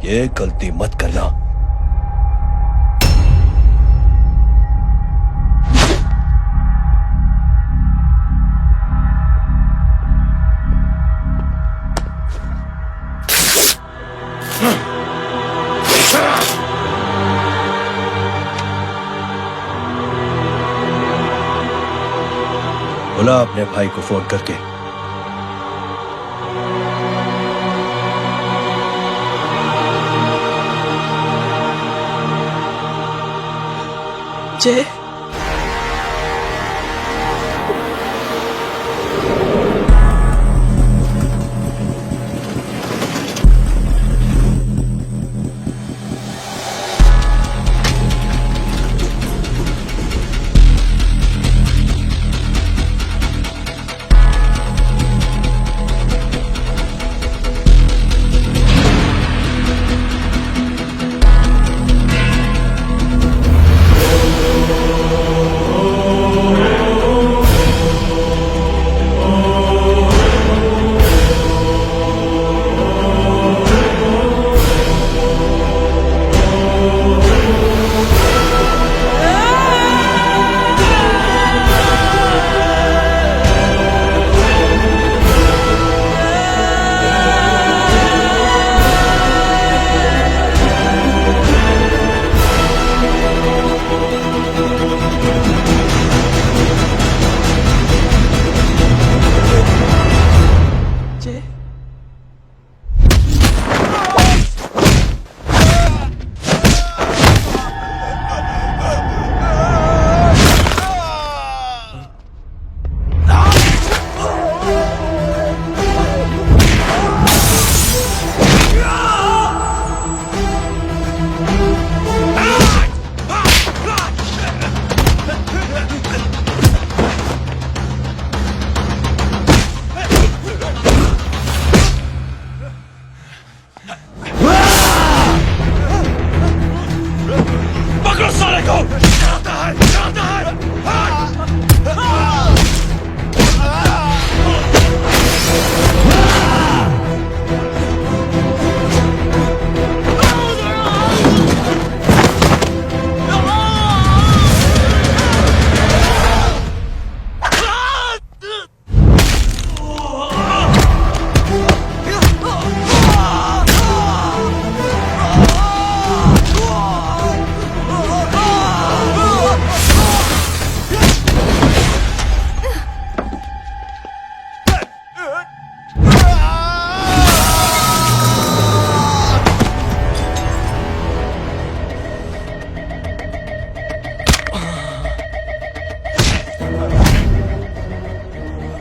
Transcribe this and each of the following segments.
ये गलती मत करना। बुला अपने भाई को फोन करके। जय,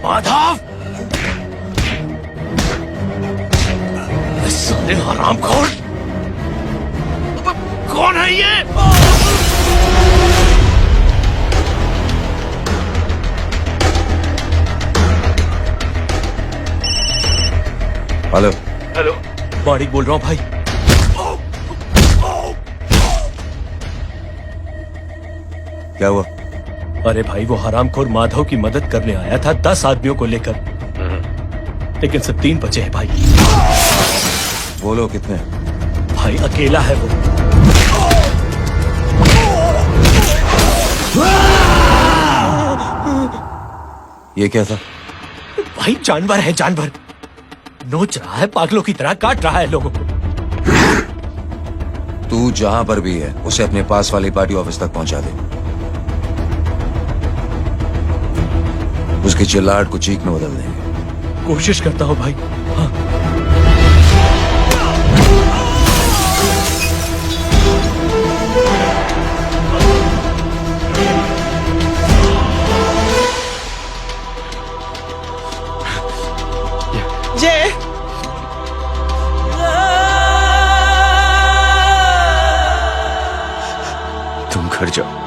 माधव, साले हरामखोर, कौन है ये? हेलो हेलो, माणिक बोल रहा हूँ भाई। क्या हुआ? अरे भाई, वो हरामखोर माधव की मदद करने आया था 10 आदमियों को लेकर, लेकिन सब 3 बचे हैं भाई। बोलो कितने? भाई अकेला है वो। ये क्या था? भाई जानवर है, जानवर। नोच रहा है, पागलों की तरह काट रहा है लोगों को। तू जहां पर भी है उसे अपने पास वाली पार्टी ऑफिस तक पहुंचा दे। उसकी चिल्लाहट को चीख में बदल देंगे। कोशिश करता हूँ भाई। हाँ। जय, तुम घर जाओ।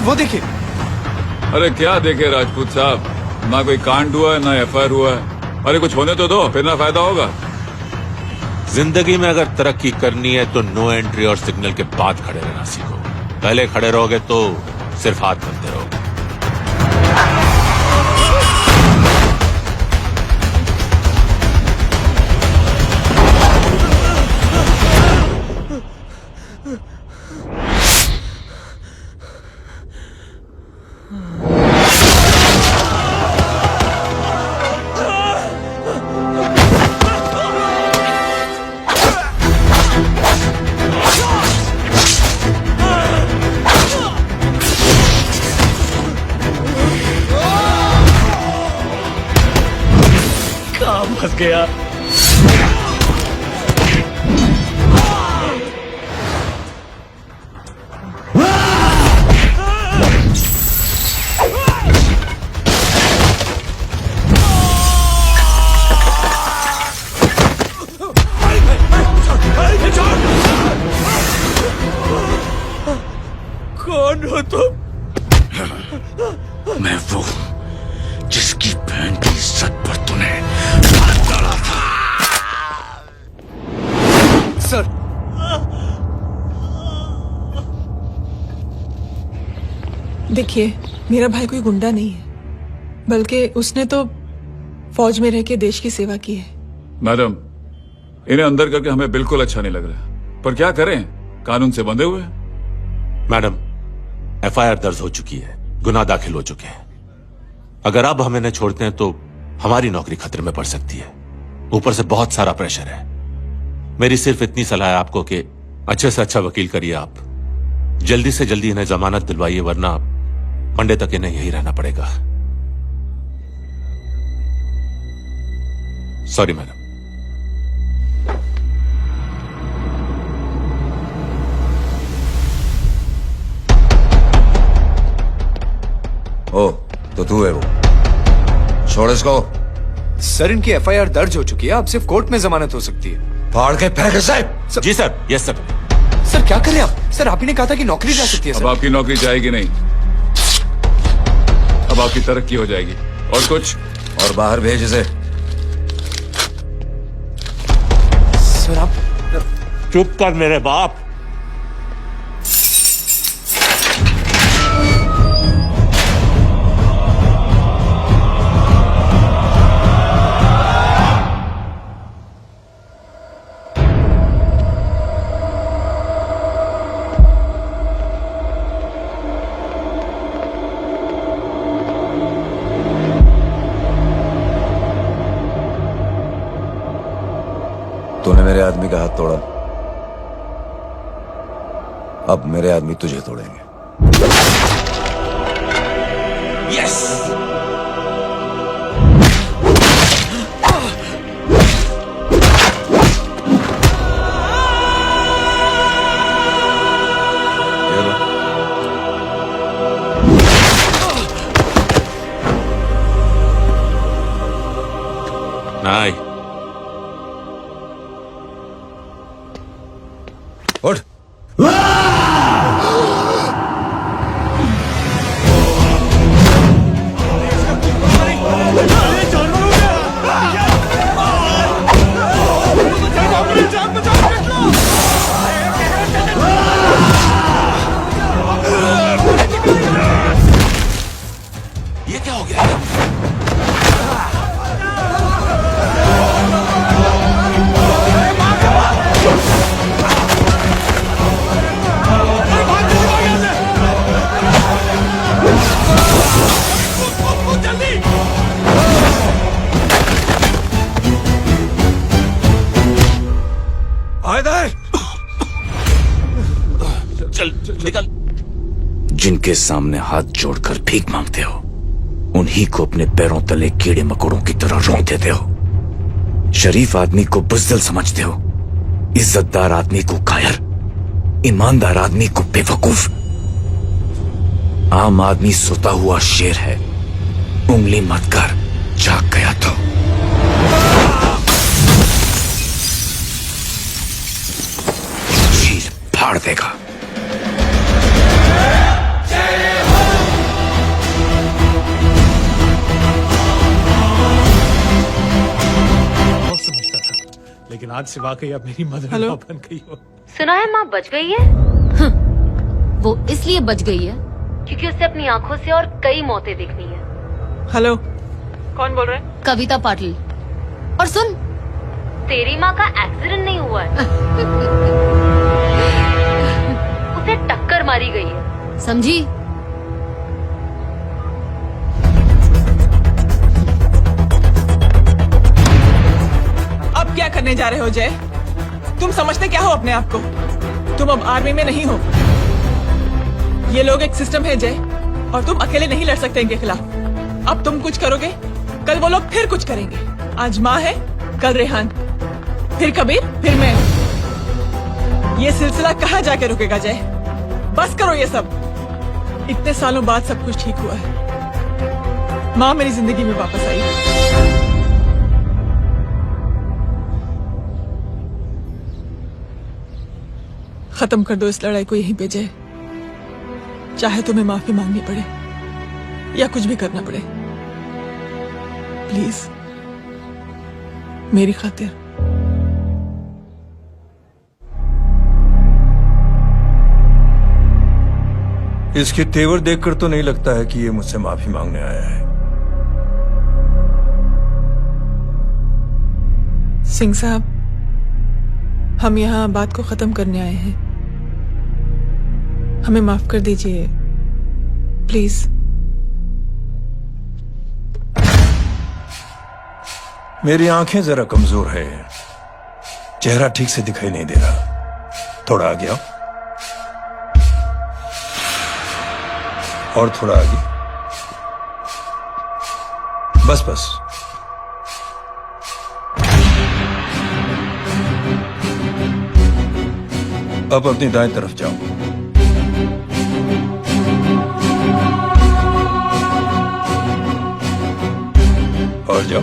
वो देखिए। अरे क्या देखे राजपूत साहब, ना कोई कांड हुआ है ना एफआईआर हुआ है। अरे कुछ होने तो दो, फिर ना फायदा होगा। जिंदगी में अगर तरक्की करनी है तो नो एंट्री और सिग्नल के बाद खड़े रहना सीखो। पहले खड़े रहोगे तो सिर्फ हाथ बनते रहोगे। काम फंस गया। कौन हो तुम? मैं वो जिसकी बहन की इज्जत पर तूने हाथ डाला था। सर, देखिए, मेरा भाई कोई गुंडा नहीं है, बल्कि उसने तो फौज में रह के देश की सेवा की है। मैडम, इन्हें अंदर करके हमें बिल्कुल अच्छा नहीं लग रहा, पर क्या करें, कानून से बंधे हुए हैं। मैडम, एफआईआर दर्ज हो चुकी है, गुनाह दाखिल हो चुके हैं। अगर अब हम इन्हें छोड़ते हैं तो हमारी नौकरी खतरे में पड़ सकती है। ऊपर से बहुत सारा प्रेशर है। मेरी सिर्फ इतनी सलाह है आपको कि अच्छे से अच्छा वकील करिए आप। जल्दी से जल्दी इन्हें जमानत दिलवाइए, वरना मंडे तक इन्हें यही रहना पड़ेगा। Sorry madam. ओ, तो तू है वो। छोड़ इसको। सर इनकी एफआईआर दर्ज हो चुकी है, अब सिर्फ कोर्ट में जमानत हो सकती है। फाड़ के फेंक साहब। जी सर, यस सर। सर क्या करें आप? सर आप ही ने कहा था कि नौकरी जा सकती है। अब सर आपकी नौकरी जाएगी नहीं, अब आपकी तरक्की हो जाएगी। और कुछ? और बाहर भेज इसे। सर आप चुप कर मेरे बाप। तूने मेरे आदमी का हाथ तोड़ा, अब मेरे आदमी तुझे तोड़ेंगे। यस। ये लो। नहीं, उठ। ये क्या हो गया? चल निकल। जिनके सामने हाथ जोड़कर भीख मांगते हो, उन्हीं को अपने पैरों तले कीड़े मकोड़ों की तरह रौंद देते हो। शरीफ आदमी को बुज़दिल समझते हो, इज्जतदार आदमी को कायर, ईमानदार आदमी को बेवकूफ। आम आदमी सोता हुआ शेर है, उंगली मत कर, जाग गया तो। चीर फाड़ देगा। लेकिन आज से वाकई अब मेरी मदर हेलो? बन गई हो। सुना है माँ बच गई है। वो इसलिए बच गई है क्योंकि उसे अपनी आंखों से और कई मौतें देखनी है। हेलो, कौन बोल रहे हैं? कविता पाटिल। और सुन, तेरी माँ का एक्सीडेंट नहीं हुआ है, उसे टक्कर मारी गई है, समझी? अब क्या करने जा रहे हो जय? तुम समझते क्या हो अपने आप को? तुम अब आर्मी में नहीं हो। ये लोग एक सिस्टम है जय, और तुम अकेले नहीं लड़ सकते इनके खिलाफ। अब तुम कुछ करोगे, कल वो लोग फिर कुछ करेंगे। आज माँ है, कल रेहान, फिर कबीर, फिर मैं। ये सिलसिला कहाँ जाके रुकेगा जय? बस करो ये सब। इतने सालों बाद सब कुछ ठीक हुआ है। माँ मेरी जिंदगी में वापस आई। खत्म कर दो इस लड़ाई को यहीं पे जय। चाहे तुम्हें माफी मांगनी पड़े या कुछ भी करना पड़े, प्लीज मेरी खातिर। इसके तेवर देखकर तो नहीं लगता है कि ये मुझसे माफी मांगने आया है। सिंह साहब, हम यहाँ बात को खत्म करने आए हैं। हमें माफ कर दीजिए प्लीज। मेरी आंखें जरा कमजोर है, चेहरा ठीक से दिखाई नहीं दे रहा। थोड़ा आगे आओ, और थोड़ा आगे। बस बस। अब अपनी दाएं तरफ जाओ। और जाओ।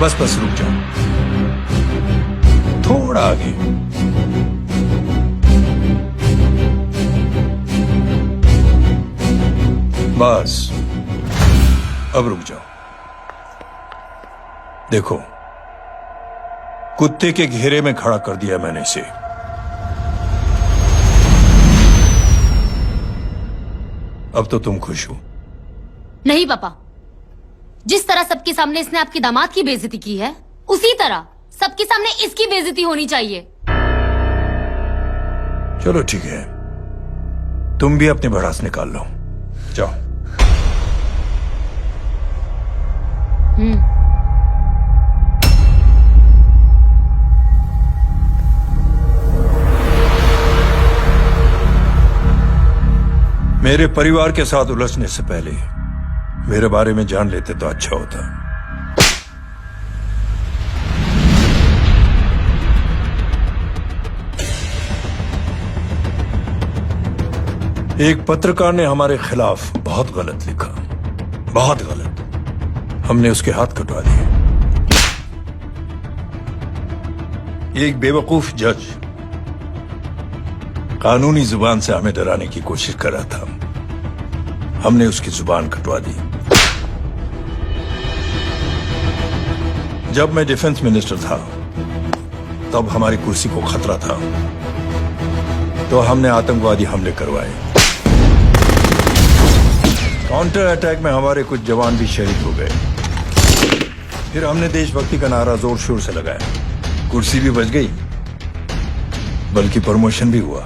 बस बस, रुक जाओ, थोड़ा आगे। बस, अब रुक जाओ। देखो, कुत्ते के घेरे में खड़ा कर दिया मैंने इसे। अब तो तुम खुश हो? नहीं पापा, जिस तरह सबके सामने इसने आपकी दामाद की बेइज्जती की है, उसी तरह सबके सामने इसकी बेइज्जती होनी चाहिए। चलो ठीक है, तुम भी अपनी भड़ास निकाल लो। जाओ। मेरे परिवार के साथ उलझने से पहले मेरे बारे में जान लेते तो अच्छा होता। एक पत्रकार ने हमारे खिलाफ बहुत गलत लिखा, बहुत गलत। हमने उसके हाथ कटवा दिए। एक बेवकूफ जज कानूनी जुबान से हमें डराने की कोशिश कर रहा था। हमने उसकी जुबान कटवा दी। जब मैं डिफेंस मिनिस्टर था, तब हमारी कुर्सी को खतरा था, तो हमने आतंकवादी हमले करवाए। काउंटर अटैक में हमारे कुछ जवान भी शहीद हो गए। फिर हमने देशभक्ति का नारा जोर शोर से लगाया। कुर्सी भी बच गई, बल्कि प्रमोशन भी हुआ।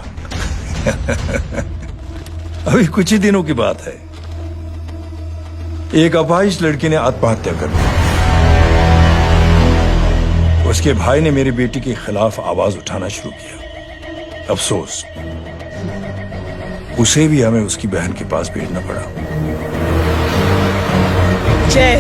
अभी कुछ ही दिनों की बात है, एक अपाहिज लड़की ने आत्महत्या कर ली। उसके भाई ने मेरी बेटी के खिलाफ आवाज उठाना शुरू किया। अफसोस, उसे भी हमें उसकी बहन के पास भेजना पड़ा। जय,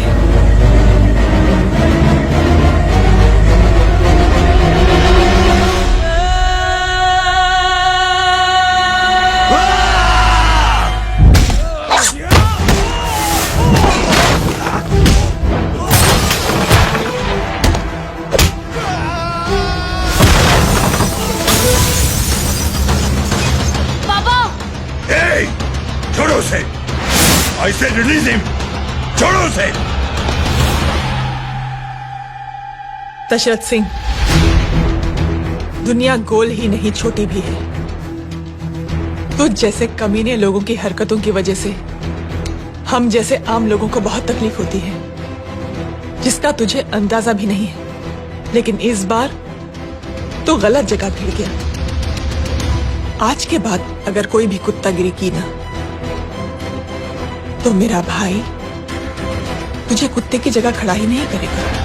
छोड़ो उसे! I said release him! छोड़ो उसे! दशरथ सिंह, दुनिया गोल ही नहीं छोटी भी है। तुझ जैसे कमीने लोगों की हरकतों की वजह से हम जैसे आम लोगों को बहुत तकलीफ होती है, जिसका तुझे अंदाजा भी नहीं है। लेकिन इस बार तो गलत जगह भिड़ गया। आज के बाद अगर कोई भी कुत्तागिरी की ना, तो मेरा भाई तुझे कुत्ते की जगह खड़ा ही नहीं करेगा,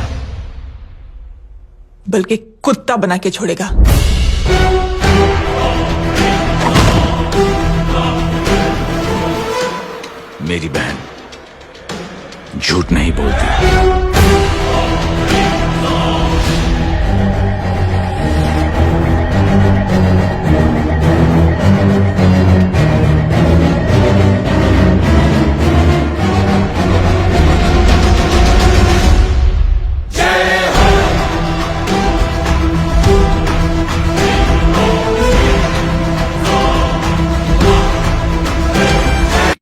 बल्कि कुत्ता बना के छोड़ेगा। मेरी बहन झूठ नहीं बोलती।